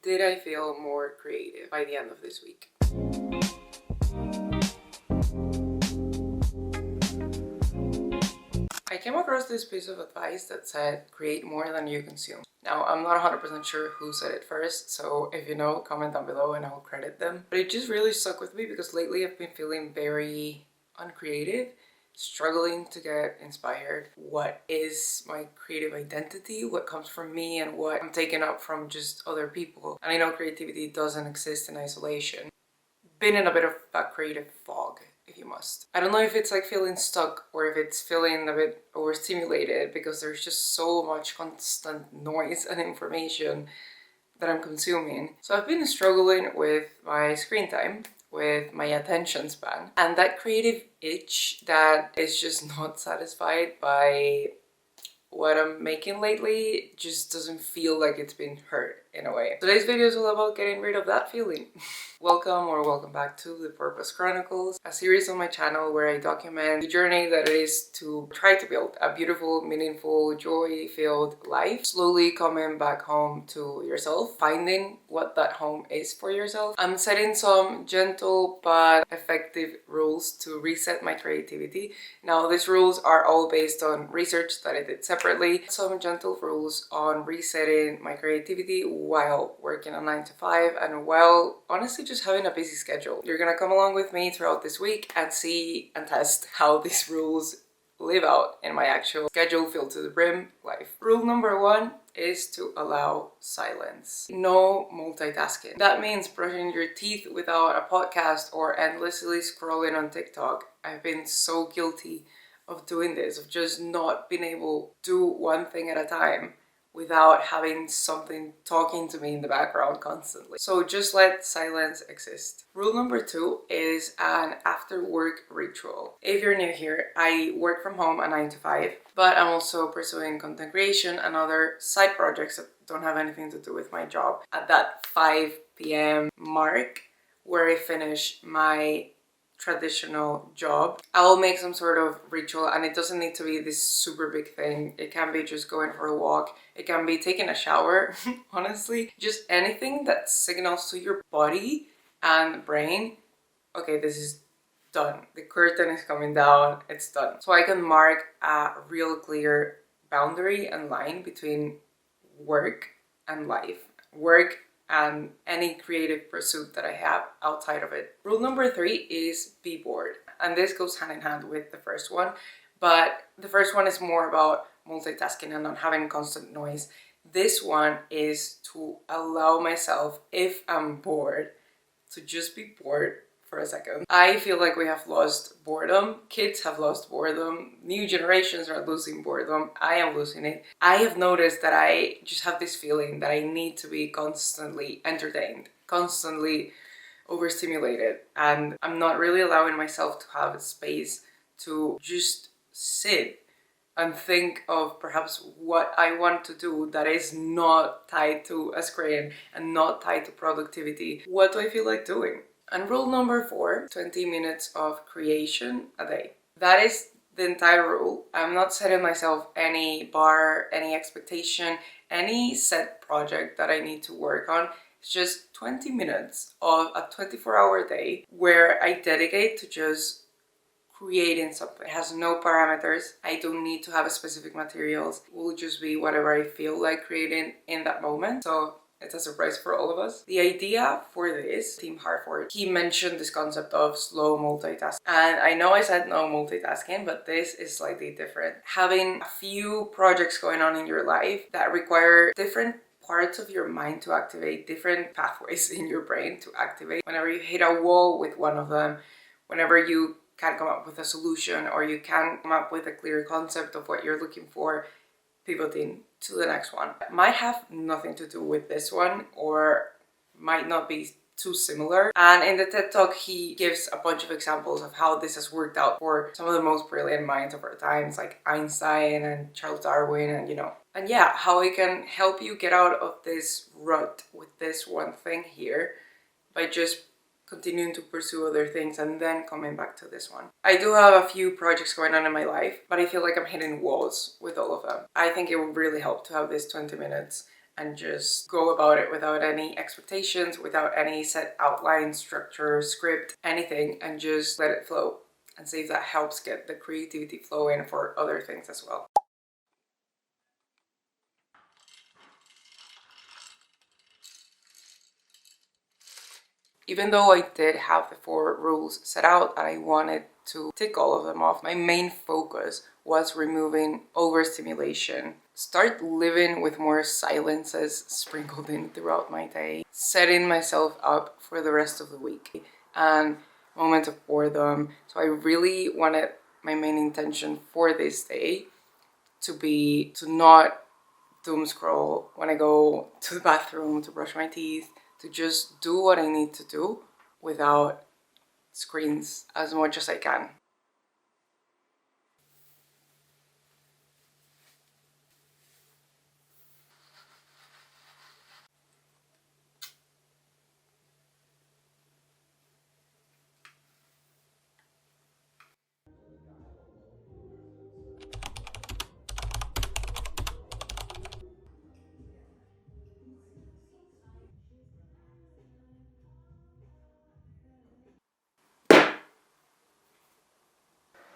Did I feel more creative by the end of this week? I came across this piece of advice that said, create more than you consume. Now, I'm not 100% sure who said it first, so if you know, comment down below and I'll credit them. But it just really stuck with me because lately I've been feeling very uncreative, struggling to get inspired. What is my creative identity? What comes from me and what I'm taking up from just other people? And I know creativity doesn't exist in isolation. Been in a bit of a creative fog, if you must. I don't know if it's like feeling stuck or if it's feeling a bit overstimulated because there's just so much constant noise and information that I'm consuming. So I've been struggling with my screen time, with my attention span, and that creative itch that is just not satisfied by what I'm making lately just doesn't feel like it's been heard in a way. Today's video is all about getting rid of that feeling. Welcome back to the Purpose Chronicles, a series on my channel where I document the journey that it is to try to build a beautiful, meaningful, joy-filled life. Slowly coming back home to yourself, finding what that home is for yourself. I'm setting some gentle but effective rules to reset my creativity. Now, these rules are all based on research that I did separately. Some gentle rules on resetting my creativity while working a 9-to-5 and while honestly just having a busy schedule. You're gonna come along with me throughout this week and see and test how these rules live out in my actual schedule filled to the brim life. Rule number 1 is to allow silence. No multitasking. That means brushing your teeth without a podcast or endlessly scrolling on TikTok. I've been so guilty of doing this, of just not being able to do one thing at a time without having something talking to me in the background constantly. So just let silence exist. Rule number 2 is an after work ritual. If you're new here, I work from home a 9-to-5, but I'm also pursuing content creation and other side projects that don't have anything to do with my job. At that 5 p.m. mark, where I finish my traditional job, I'll make some sort of ritual, and it doesn't need to be this super big thing. It can be just going for a walk. It can be taking a shower, honestly. Just anything that signals to your body and brain, okay, this is done. The curtain is coming down, it's done. So I can mark a real clear boundary and line between work and life. Work and any creative pursuit that I have outside of it. Rule number 3 is be bored. And this goes hand in hand with the first one, but the first one is more about multitasking and not having constant noise. This one is to allow myself, if I'm bored, to just be bored for a second. I feel like we have lost boredom. Kids have lost boredom. New generations are losing boredom. I am losing it. I have noticed that I just have this feeling that I need to be constantly entertained, constantly overstimulated, and I'm not really allowing myself to have a space to just sit and think of perhaps what I want to do that is not tied to a screen and not tied to productivity. What do I feel like doing? And rule number 4, 20 minutes of creation a day. That is the entire rule. I'm not setting myself any bar, any expectation, any set project that I need to work on. It's just 20 minutes of a 24-hour day where I dedicate to just creating something. It has no parameters. I don't need to have a specific materials. It will just be whatever I feel like creating in that moment. So it's a surprise for all of us. The idea for this, Tim Harford, he mentioned this concept of slow multitasking. And I know I said no multitasking, but this is slightly different. Having a few projects going on in your life that require different parts of your mind to activate, different pathways in your brain to activate. Whenever you hit a wall with one of them, whenever you can't come up with a solution or you can't come up with a clear concept of what you're looking for, pivoting to the next one. It might have nothing to do with this one or might not be too similar. And in the TED Talk, he gives a bunch of examples of how this has worked out for some of the most brilliant minds of our times, like Einstein and Charles Darwin and And yeah, how it can help you get out of this rut with this one thing here by just continuing to pursue other things and then coming back to this one. I do have a few projects going on in my life, but I feel like I'm hitting walls with all of them. I think it would really help to have this 20 minutes and just go about it without any expectations, without any set outline, structure, script, anything, and just let it flow and see if that helps get the creativity flowing for other things as well. Even though I did have the 4 rules set out and I wanted to tick all of them off, my main focus was removing overstimulation, start living with more silences sprinkled in throughout my day, setting myself up for the rest of the week, and moments of boredom. So I really wanted my main intention for this day to be to not doom scroll when I go to the bathroom to brush my teeth, to just do what I need to do without screens as much as I can.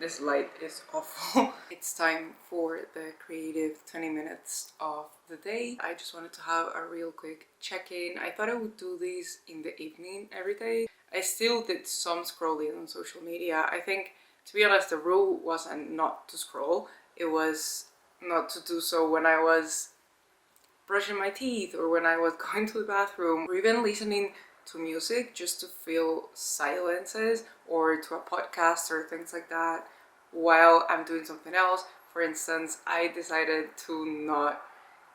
This light is awful. It's time for the creative 20 minutes of the day. I just wanted to have a real quick check-in. I thought I would do these in the evening every day. I still did some scrolling on social media. I think, to be honest, the rule wasn't not to scroll. It was not to do so when I was brushing my teeth or when I was going to the bathroom, or even listening to music just to feel silences, or to a podcast or things like that while I'm doing something else. For instance, I decided to not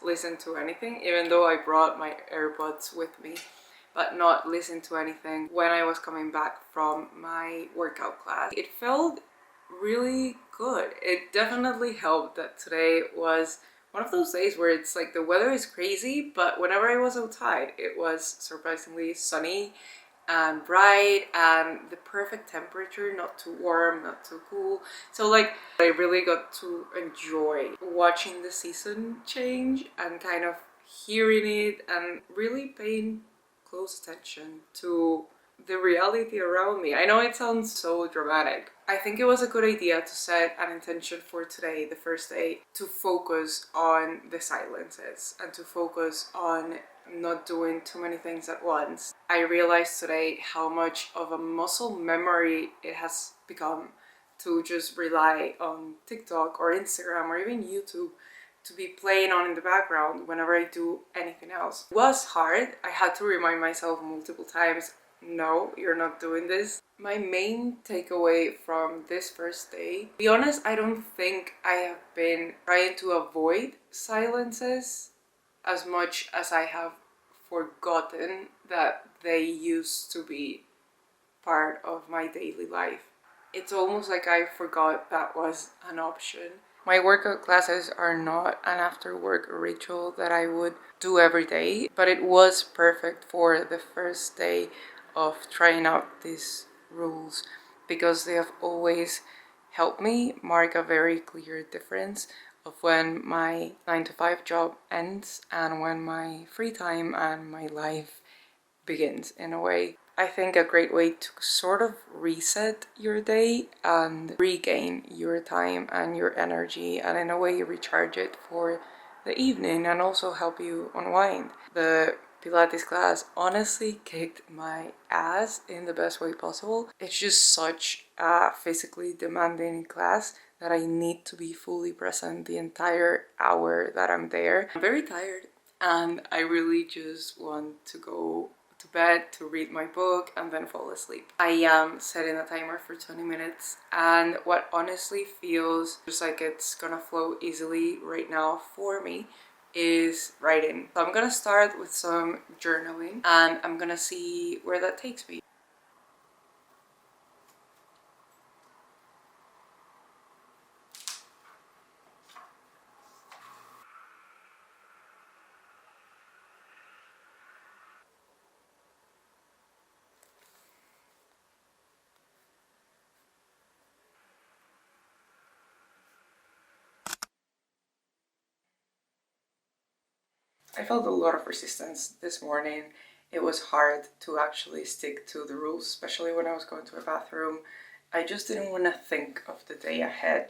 listen to anything, even though I brought my AirPods with me, but not listen to anything when I was coming back from my workout class. It felt really good. It definitely helped that today was one of those days where it's like the weather is crazy, but whenever I was outside, it was surprisingly sunny and bright and the perfect temperature, not too warm, not too cool. So like, I really got to enjoy watching the season change and kind of hearing it and really paying close attention to the reality around me. I know it sounds so dramatic. I think it was a good idea to set an intention for today, the first day, to focus on the silences and to focus on not doing too many things at once. I realized today how much of a muscle memory it has become to just rely on TikTok or Instagram or even YouTube to be playing on in the background whenever I do anything else. It was hard. I had to remind myself multiple times, no, you're not doing this. My main takeaway from this first day, to be honest, I don't think I have been trying to avoid silences as much as I have forgotten that they used to be part of my daily life. It's almost like I forgot that was an option. My workout classes are not an after work ritual that I would do every day, but it was perfect for the first day of trying out these rules because they have always helped me mark a very clear difference of when my 9 to 5 job ends and when my free time and my life begins in a way. I think a great way to sort of reset your day and regain your time and your energy and in a way recharge it for the evening and also help you unwind. The Pilates class honestly kicked my ass in the best way possible. It's just such a physically demanding class that I need to be fully present the entire hour that I'm there. I'm very tired and I really just want to go to bed to read my book and then fall asleep. I am setting a timer for 20 minutes and what honestly feels just like it's gonna flow easily right now for me is writing. So I'm gonna start with some journaling and I'm gonna see where that takes me. I felt a lot of resistance this morning. It was hard to actually stick to the rules, especially when I was going to a bathroom. I just didn't want to think of the day ahead.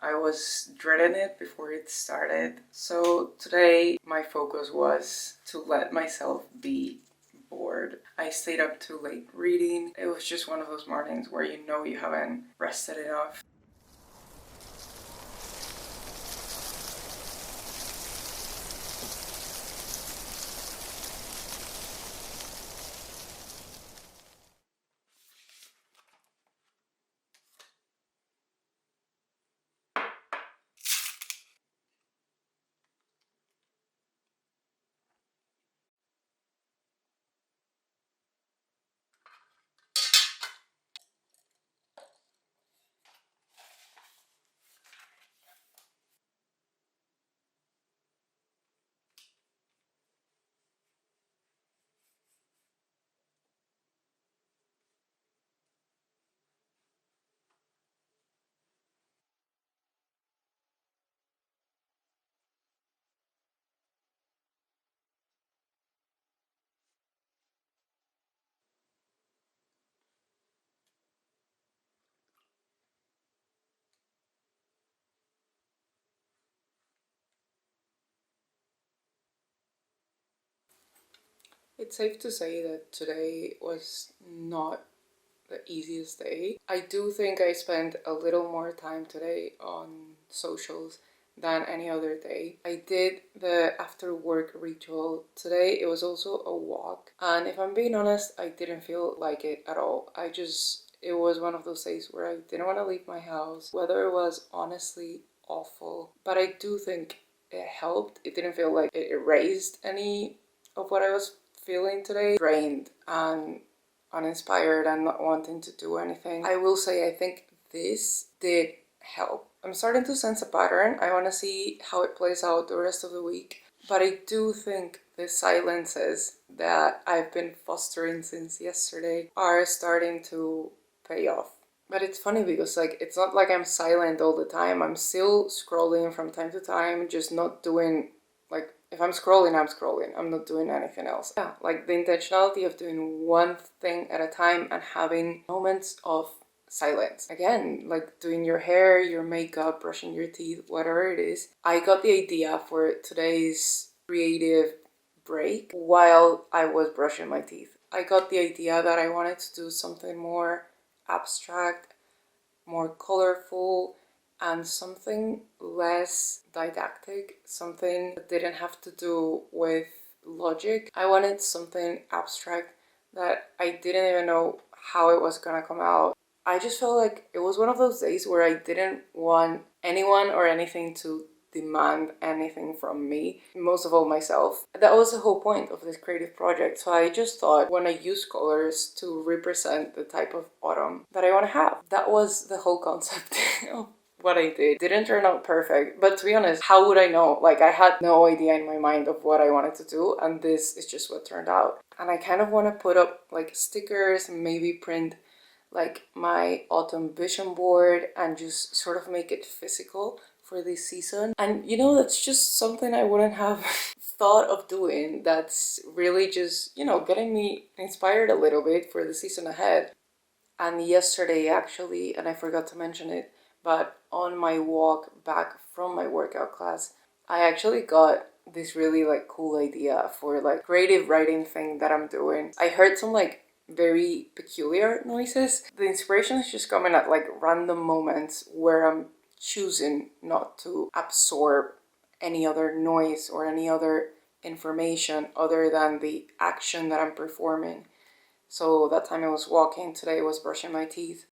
I was dreading it before it started. So today my focus was to let myself be bored. I stayed up too late reading. It was just one of those mornings where you know you haven't rested enough. It's safe to say that today was not the easiest day. I do think I spent a little more time today on socials than any other day. I did the after work ritual today. It was also a walk, and if I'm being honest, I didn't feel like it at all. It was one of those days where I didn't want to leave my house. Weather was honestly awful, but I do think it helped. It didn't feel like it erased any of what I was feeling today. Drained and uninspired and not wanting to do anything. I will say I think this did help. I'm starting to sense a pattern. I want to see how it plays out the rest of the week. But I do think the silences that I've been fostering since yesterday are starting to pay off. But it's funny because it's not like I'm silent all the time. I'm still scrolling from time to time, just not doing if I'm scrolling, I'm scrolling. I'm not doing anything else. Yeah, the intentionality of doing one thing at a time and having moments of silence. Again, doing your hair, your makeup, brushing your teeth, whatever it is. I got the idea for today's creative break while I was brushing my teeth. I got the idea that I wanted to do something more abstract, more colorful, and something less didactic, something that didn't have to do with logic. I wanted something abstract that I didn't even know how it was gonna come out. I just felt like it was one of those days where I didn't want anyone or anything to demand anything from me, most of all myself. That was the whole point of this creative project. So I just thought when I use colors to represent the type of autumn that I want to have. That was the whole concept of what I did. Didn't turn out perfect, but to be honest, how would I know? I had no idea in my mind of what I wanted to do, and this is just what turned out. And I kind of want to put up stickers, maybe print my autumn vision board and just sort of make it physical for this season. And that's just something I wouldn't have thought of doing. That's really just, getting me inspired a little bit for the season ahead. And yesterday actually, and I forgot to mention it, but on my walk back from my workout class, I actually got this really cool idea for creative writing thing that I'm doing. I heard some very peculiar noises. The inspiration is just coming at random moments where I'm choosing not to absorb any other noise or any other information other than the action that I'm performing. So that time I was walking, today I was brushing my teeth.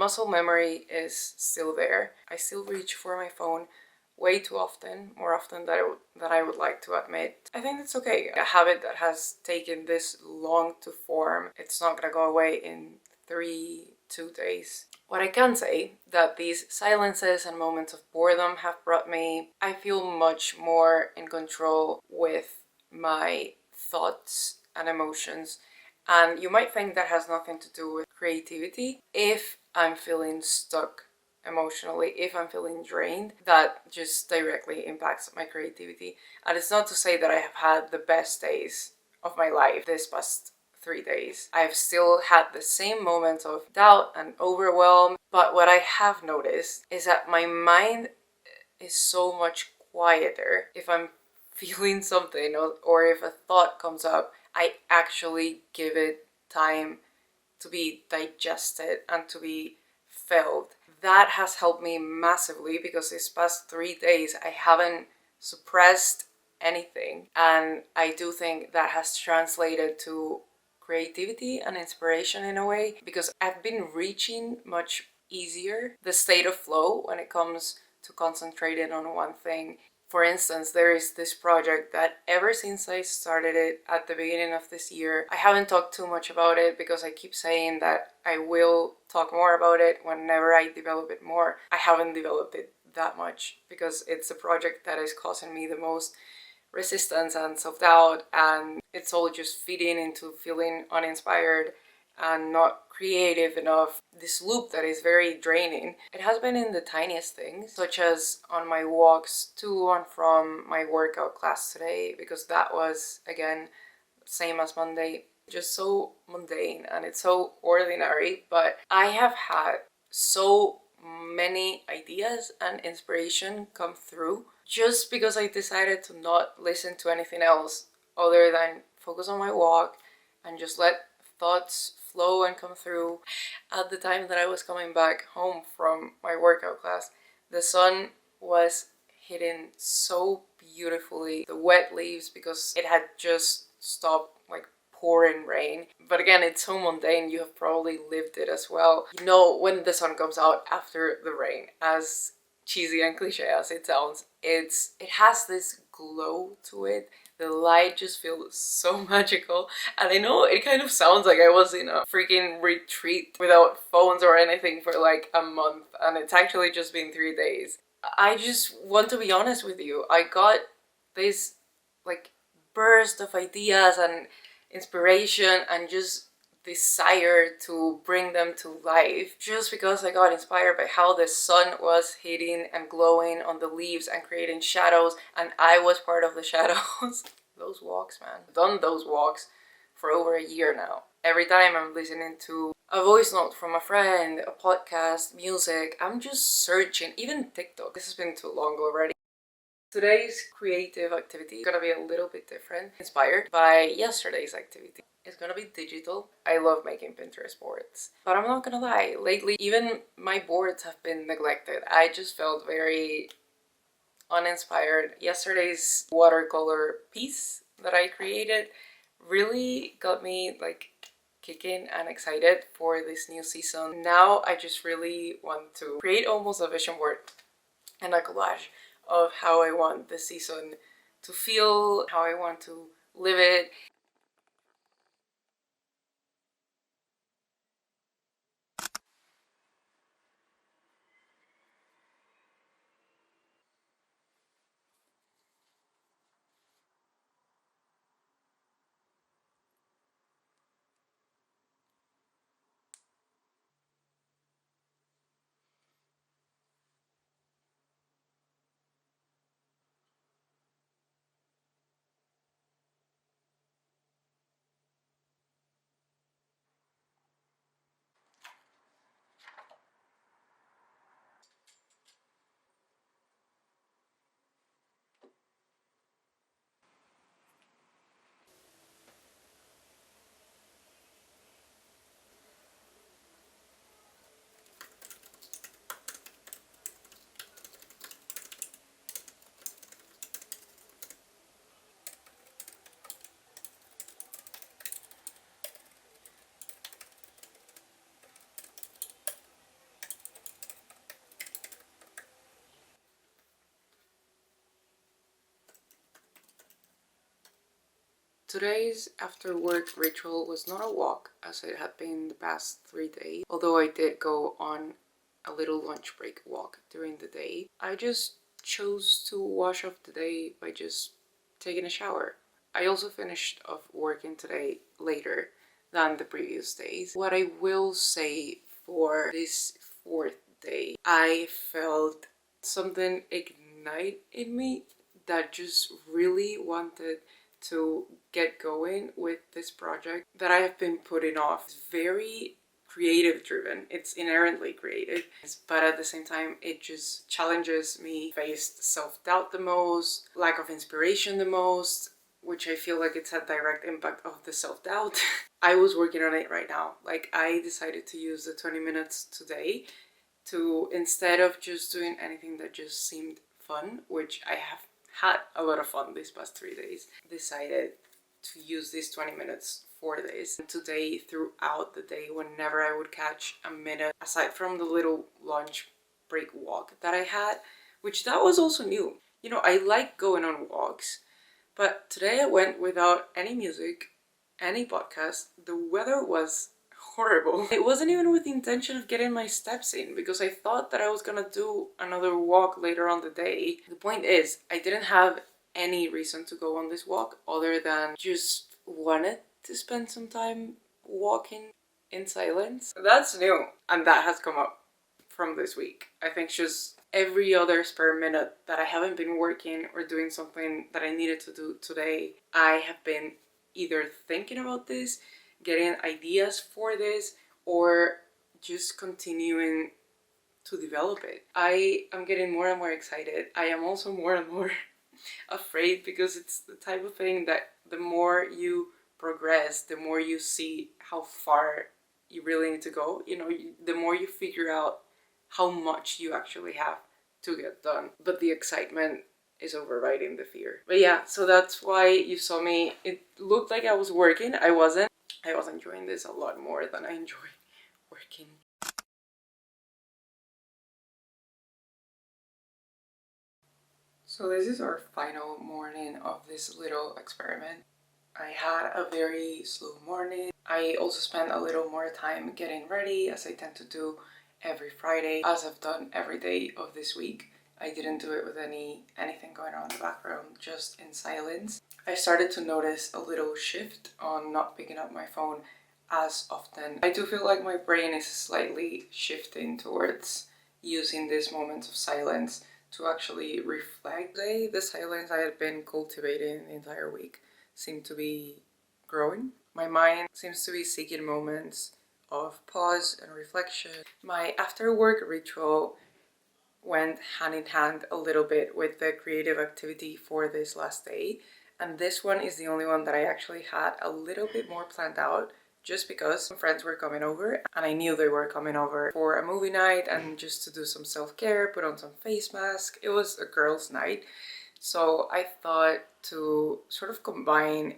muscle memory is still there. I still reach for my phone way too often, more often than I would like to admit. I think that's okay. A habit that has taken this long to form, it's not gonna go away in 2 days. What I can say that these silences and moments of boredom have brought me, I feel much more in control with my thoughts and emotions. And you might think that has nothing to do with creativity. If I'm feeling stuck emotionally, if I'm feeling drained, that just directly impacts my creativity. And it's not to say that I have had the best days of my life this past 3 days. I've still had the same moments of doubt and overwhelm, but what I have noticed is that my mind is so much quieter. If I'm feeling something or if a thought comes up, I actually give it time to be digested and to be felt. That has helped me massively because this past 3 days I haven't suppressed anything, and I do think that has translated to creativity and inspiration in a way, because I've been reaching much easier the state of flow when it comes to concentrating on one thing. For instance, there is this project that ever since I started it at the beginning of this year, I haven't talked too much about it because I keep saying that I will talk more about it whenever I develop it more. I haven't developed it that much because it's a project that is causing me the most resistance and self-doubt, and it's all just feeding into feeling uninspired and not creative enough. This loop that is very draining. It has been in the tiniest things, such as on my walks to and from my workout class today, because that was, again, same as Monday, just so mundane and it's so ordinary. But I have had so many ideas and inspiration come through just because I decided to not listen to anything else other than focus on my walk and just let thoughts flow and come through. At the time that I was coming back home from my workout class, the sun was hitting so beautifully the wet leaves because it had just stopped like pouring rain. But again, it's so mundane, you have probably lived it as well. You know when the sun comes out after the rain, as cheesy and cliche as it sounds, it has this glow to it. The light just feels so magical. And I know it kind of sounds like I was in a freaking retreat without phones or anything for like a month, and it's actually just been 3 days. I just want to be honest with you. I got this like burst of ideas and inspiration and just desire to bring them to life just because I got inspired by how the sun was hitting and glowing on the leaves and creating shadows, and I was part of the shadows. Those walks, man. I've done those walks for over a year now. Every time I'm listening to a voice note from a friend, a podcast, music, I'm just searching, even TikTok. This has been too long already. Today's creative activity is gonna be a little bit different, inspired by yesterday's activity. It's gonna be digital. I love making Pinterest boards, but I'm not gonna lie, lately even my boards have been neglected. I just felt very uninspired. Yesterday's watercolor piece that I created really got me like kicking and excited for this new season. Now I just really want to create almost a vision board and a collage of how I want the season to feel, how I want to live it. Today's after work ritual was not a walk as it had been the past 3 days, although I did go on a little lunch break walk during the day. I just chose to wash off the day by just taking a shower. I also finished off working today later than the previous days. What I will say for this fourth day, I felt something ignite in me that just really wanted to get going with this project that I have been putting off. It's very creative driven. It's inherently creative, but at the same time it just challenges me. Faced self-doubt the most, lack of inspiration the most, which I feel like it's a direct impact of the self-doubt. I was working on it right now. Like, I decided to use the 20 minutes today to, instead of just doing anything that just seemed fun, which I have had a lot of fun these past 3 days, decided to use these 20 minutes for this. Today, throughout the day, whenever I would catch a minute, aside from the little lunch break walk that I had, which that was also new. You know, I like going on walks, but today I went without any music, any podcast. The weather was horrible. It wasn't even with the intention of getting my steps in, because I thought that I was gonna do another walk later on the day. The point is, I didn't have any reason to go on this walk other than just wanted to spend some time walking in silence. That's new, and that has come up from this week. I think just every other spare minute that I haven't been working or doing something that I needed to do today, I have been either thinking about this, getting ideas for this, or just continuing to develop it. I am getting more and more excited. I am also more and more afraid, because it's the type of thing that the more you progress, the more you see how far you really need to go. You know, the more you figure out how much you actually have to get done. But the excitement is overriding the fear. But yeah, so that's why you saw me. It looked like I was working. I wasn't. I was enjoying this a lot more than I enjoy working. So this is our final morning of this little experiment. I had a very slow morning. I also spent a little more time getting ready, as I tend to do every Friday, as I've done every day of this week. I didn't do it with anything going on in the background, just in silence. I started to notice a little shift on not picking up my phone as often. I do feel like my brain is slightly shifting towards using these moments of silence to actually reflect. The silence I had been cultivating the entire week seemed to be growing. My mind seems to be seeking moments of pause and reflection. My after work ritual went hand in hand a little bit with the creative activity for this last day, and this one is the only one that I actually had a little bit more planned out, just because some friends were coming over and I knew they were coming over for a movie night and just to do some self-care, put on some face mask. It was a girls' night, so I thought to sort of combine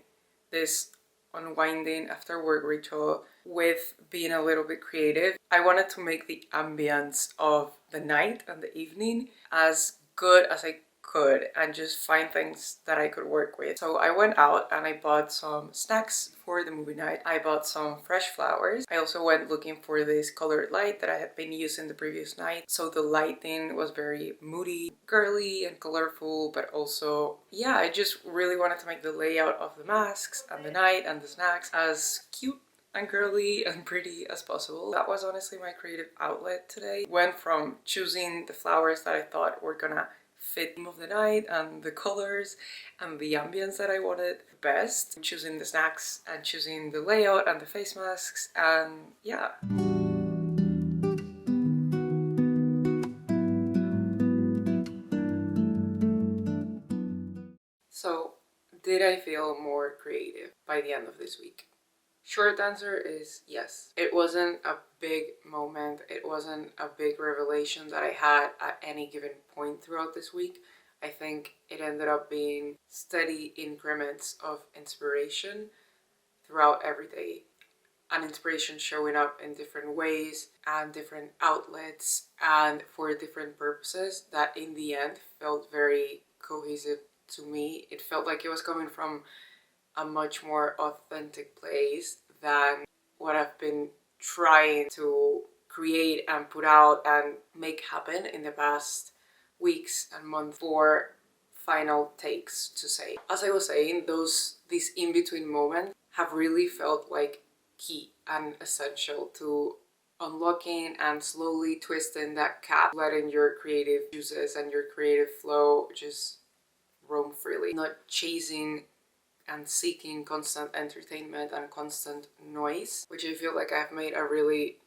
this unwinding after work ritual with being a little bit creative. I wanted to make the ambience of the night and the evening as good as I could and just find things that I could work with. So I went out and I bought some snacks for the movie night. I bought some fresh flowers. I also went looking for this colored light that I had been using the previous night. So the lighting was very moody, girly and colorful, but also, yeah, I just really wanted to make the layout of the masks and the night and the snacks as cute and girly and pretty as possible. That was honestly my creative outlet today. Went from choosing the flowers that I thought were gonna fit of the night and the colors and the ambience that I wanted best, choosing the snacks and choosing the layout and the face masks, and yeah. So, did I feel more creative by the end of this week? Short answer is yes. It wasn't a big moment. It wasn't a big revelation that I had at any given point throughout this week. I think it ended up being steady increments of inspiration throughout every day. And inspiration showing up in different ways and different outlets and for different purposes that in the end felt very cohesive to me. It felt like it was coming from a much more authentic place than what I've been trying to create and put out and make happen in the past weeks and months for final takes to say. As I was saying, these in-between moments have really felt like key and essential to unlocking and slowly twisting that cap, letting your creative juices and your creative flow just roam freely, not chasing and seeking constant entertainment and constant noise, which I feel like I've made a really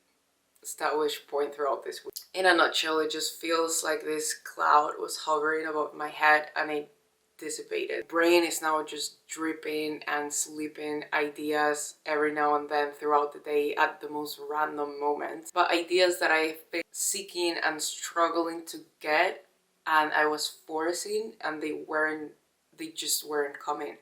established point throughout this week. In a nutshell, it just feels like this cloud was hovering above my head and it dissipated. Brain is now just dripping and sleeping ideas every now and then throughout the day at the most random moments, but ideas that I've been seeking and struggling to get, and I was forcing, and they just weren't coming.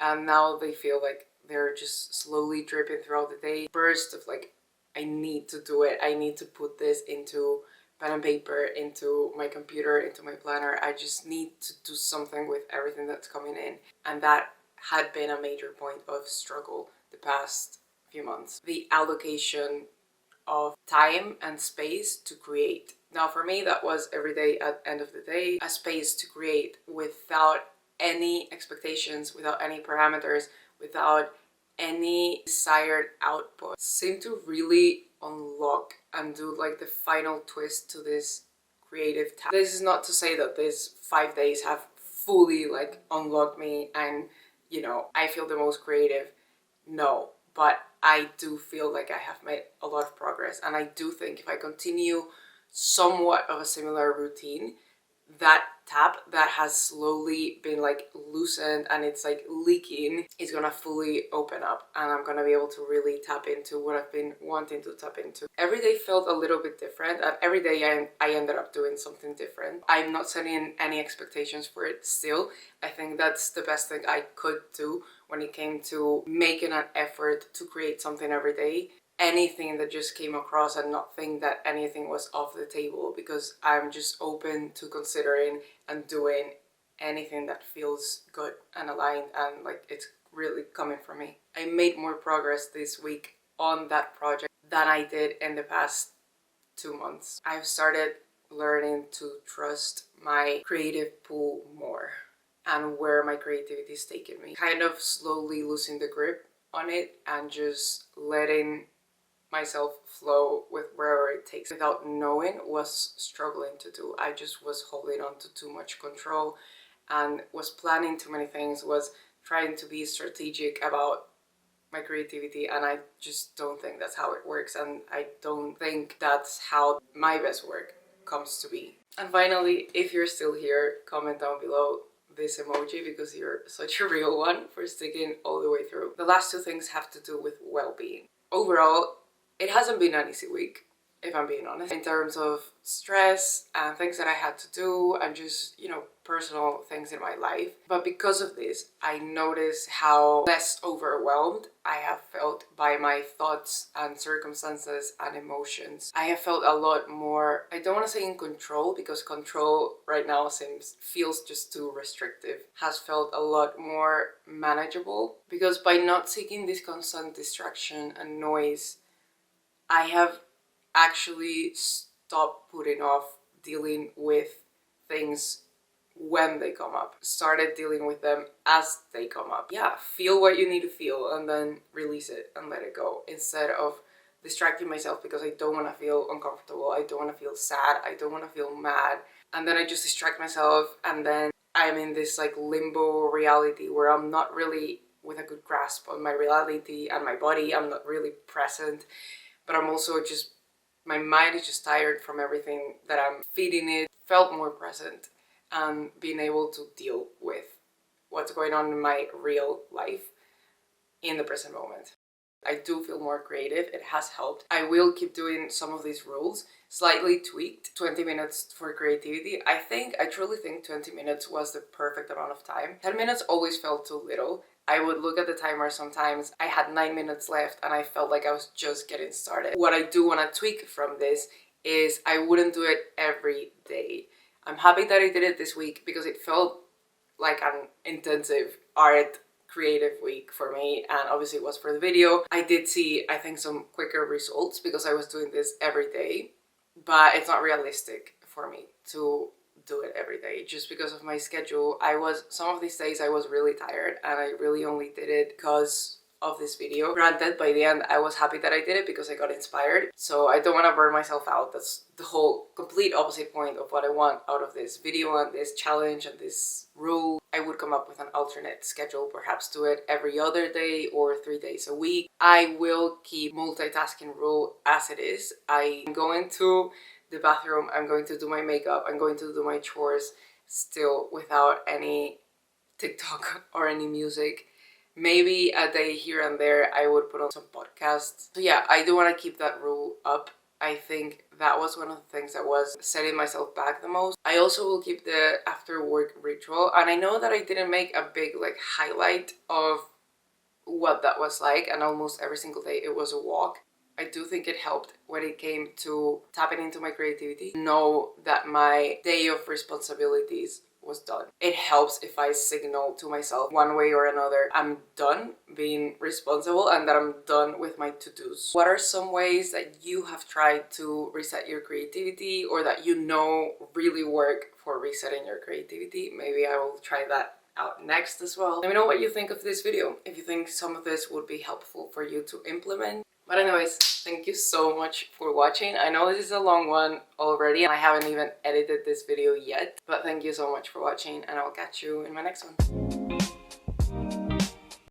And now they feel like they're just slowly dripping throughout the day. Burst of like, I need to do it. I need to put this into pen and paper, into my computer, into my planner. I just need to do something with everything that's coming in. And that had been a major point of struggle the past few months. The allocation of time and space to create. Now for me, that was every day at the end of the day, a space to create without any expectations, without any parameters, without any desired output. Seemed to really unlock and do like the final twist to this creative task. This is not to say that these 5 days have fully like unlocked me and, you know, I feel the most creative. No, but I do feel like I have made a lot of progress, and I do think if I continue somewhat of a similar routine, that tap that has slowly been like loosened and it's like leaking is gonna fully open up, and I'm gonna be able to really tap into what I've been wanting to tap into. Every day felt a little bit different, and every day I ended up doing something different. I'm not setting any expectations for it still. I think that's the best thing I could do when it came to making an effort to create something every day. Anything that just came across and not think that anything was off the table, because I'm just open to considering and doing anything that feels good and aligned and like it's really coming from me. I made more progress this week on that project than I did in the past 2 months. I've started learning to trust my creative pool more and where my creativity is taking me. Kind of slowly losing the grip on it and just letting myself flow with wherever it takes without knowing was struggling to do. I just was holding on to too much control and was planning too many things, was trying to be strategic about my creativity, and I just don't think that's how it works, and I don't think that's how my best work comes to be. And finally, if you're still here, comment down below this emoji because you're such a real one for sticking all the way through. The last two things have to do with well-being. Overall, it hasn't been an easy week, if I'm being honest, in terms of stress and things that I had to do and just, you know, personal things in my life. But because of this, I noticed how less overwhelmed I have felt by my thoughts and circumstances and emotions. I have felt a lot more, I don't want to say in control, because control right now feels just too restrictive, has felt a lot more manageable, because by not seeking this constant distraction and noise, I have actually stopped putting off dealing with things when they come up. Started dealing with them as they come up. Yeah, feel what you need to feel and then release it and let it go, instead of distracting myself because I don't want to feel uncomfortable, I don't want to feel sad, I don't want to feel mad, and then I just distract myself, and then I'm in this like limbo reality where I'm not really with a good grasp on my reality and my body. I'm not really present, but I'm also just, my mind is just tired from everything that I'm feeding it. Felt more present and being able to deal with what's going on in my real life in the present moment. I do feel more creative. It has helped. I will keep doing some of these rules, slightly tweaked. 20 minutes for creativity. I truly think 20 minutes was the perfect amount of time. 10 minutes always felt too little. I would look at the timer sometimes. I had 9 minutes left and I felt like I was just getting started. What I do want to tweak from this is I wouldn't do it every day. I'm happy that I did it this week because it felt like an intensive art creative week for me, and obviously it was for the video. I did see, I think, some quicker results because I was doing this every day, but it's not realistic for me to do it every day just because of my schedule. Some of these days I was really tired and I really only did it because of this video. Granted, by the end I was happy that I did it because I got inspired, so I don't want to burn myself out. That's the whole complete opposite point of what I want out of this video and this challenge and this rule. I would come up with an alternate schedule, perhaps do it every other day or 3 days a week. I will keep multitasking rule as it is. I'm going to the bathroom, I'm going to do my makeup, I'm going to do my chores still without any TikTok or any music. Maybe a day here and there I would put on some podcasts. So yeah, I do want to keep that rule up. I think that was one of the things that was setting myself back the most. I also will keep the after work ritual, and I know that I didn't make a big like highlight of what that was like, and almost every single day it was a walk. I do think it helped when it came to tapping into my creativity. Know that my day of responsibilities was done. It helps if I signal to myself one way or another I'm done being responsible and that I'm done with my to-dos. What are some ways that you have tried to reset your creativity, or that you know really work for resetting your creativity? Maybe I will try that out next as well. Let me know what you think of this video, if you think some of this would be helpful for you to implement. But anyways, thank you so much for watching. I know this is a long one already and I haven't even edited this video yet, but thank you so much for watching, and I'll catch you in my next one.